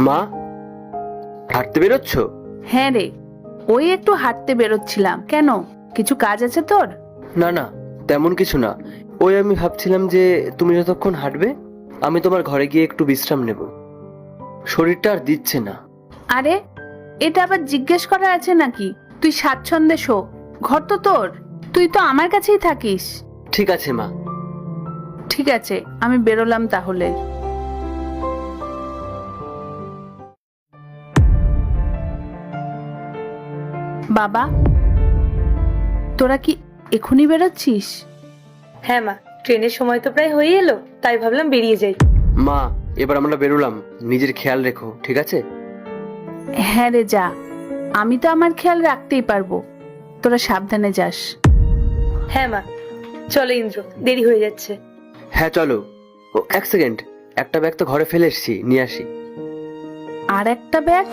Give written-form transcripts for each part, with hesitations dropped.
মা, হাঁটতে বেরোচ্ছ? হ্যাঁ রে, ওই একটু হাঁটতে বেরোচ্ছিলাম। কেন, কিছু কাজ আছে তোর? না না, তেমন কিছু না। ওই আমি ভাবছিলাম যে তুমি যতক্ষণ হাঁটবে আমি তোমার ঘরে গিয়ে একটু বিশ্রাম নেব। শরীরটা আর দিচ্ছে না। আরে, এটা আবার জিজ্ঞেস করা আছে নাকি? তুই স্বাচ্ছন্দ্যে শো, ঘর তো তোর, তুই তো আমার কাছেই থাকিস। ঠিক আছে মা। ঠিক আছে, আমি বেরোলাম তাহলে। বাবা, তোরা কি এখনই বেরোচ্ছিস? হ্যাঁ মা, ট্রেনের সময় তো প্রায় হয়ে এলো, তাই ভাবলাম বেরিয়ে যাই। মা, এবার আমরা বেরোলাম, নিজের খেয়াল রেখো, ঠিক আছে? হ্যাঁ রে, যা। আমি তো আমার খেয়াল রাখতেই পারবো, তোরা সাবধানে যাস। হ্যাঁ মা, চলো ইন্দ্র, দেরি হয়ে যাচ্ছে। হ্যাঁ চলো। ও এক সেকেন্ড, একটা ব্যাগ তো ঘরে ফেলে এসেছি, নিয়ে আসি। আর একটা ব্যাগ?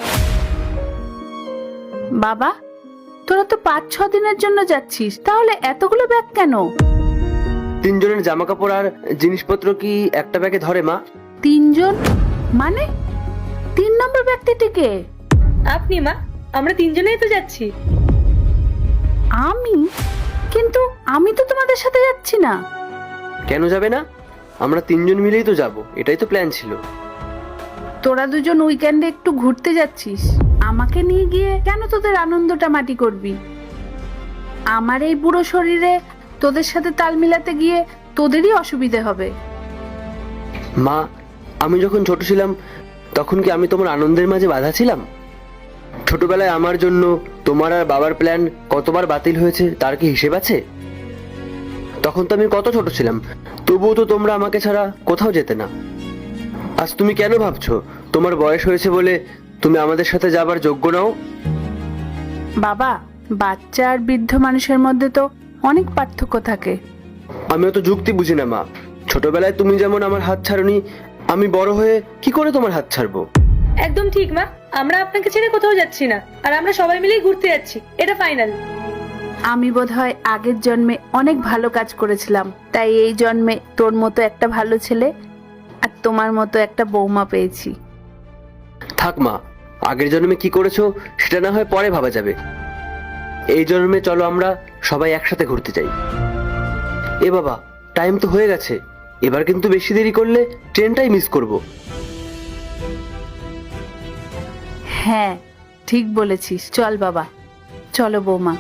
বাবা, তোরা তো 5-6 দিনের জন্য যাচ্ছিস, তাহলে এতগুলো ব্যাগ কেন? 3 জনের জামা কাপড় আর জিনিসপত্র কি একটা ব্যাগে ধরে মা? 3 জন মানে 3 নম্বর ব্যক্তিটিকে? আপনি মা, আমরা তিনজনেই তো যাচ্ছি। আমি? কিন্তু আমি তো তোমাদের সাথে যাচ্ছি না। কেন যাবে না? আমরা 3 জন মিলেই তো যাব, এটাই তো প্ল্যান ছিল। তোরা দুজন উইকেন্ডে একটু ঘুরতে যাচ্ছিস, আমাকে নিয়ে গিয়ে কেন তোদের আনন্দটা মাটি করবি? আমার এই বুড়ো শরীরে তোদের সাথে তাল মিলাতে গিয়ে তোদেরই অসুবিধে হবে। মা, আমি যখন ছোট ছিলাম তখন কি আমি তোমার আনন্দের মাঝে বাধা ছিলাম? ছোটবেলায় আমার জন্য তোমার আর বাবার প্ল্যান কতবার বাতিল হয়েছে তার কি হিসেব আছে? তখন তো আমি কত ছোট ছিলাম, তবুও তো তোমরা আমাকে ছাড়া কোথাও যেতে না। আজ তুমি কেন ভাবছো তোমার বয়স হয়েছে বলে তুমি আমাদের সাথে যাবার যোগ্য নাও? বাবা, বাচ্চা আর বৃদ্ধ মানুষের মধ্যে তো অনেক পার্থক্য থাকে। আমি অত যুক্তি বুঝি না মা। ছোটবেলায় তুমি যেমন আমার হাত ছাড়নি, আমি বড় হয়ে কি করে তোমার হাত ছাড়বো? একদম ঠিক মা, আমরা আপনাকে ছেড়ে কোথাও যাচ্ছি না, আর আমরা সবাই মিলেই ঘুরতে যাচ্ছি, এটা ফাইনাল। আমি বোধহয় আগের জন্মে অনেক ভালো কাজ করেছিলাম, তাই এই জন্মে তোর মতো একটা ভালো ছেলে আর তোমার মতো একটা বৌমা পেয়েছি। থাক মা, আগের জন্মে কি করেছো সেটা না হয় পরে ভাবা যাবে। এই জন্মে চলো আমরা সবাই একসাথে ঘুরতে যাই। এ বাবা, টাইম তো হয়ে গেছে, এবার কিন্তু বেশি দেরি করলে ট্রেনটাই মিস করব। হ্যাঁ, ঠিক বলেছিস। চল বাবা, চলো বৌমা।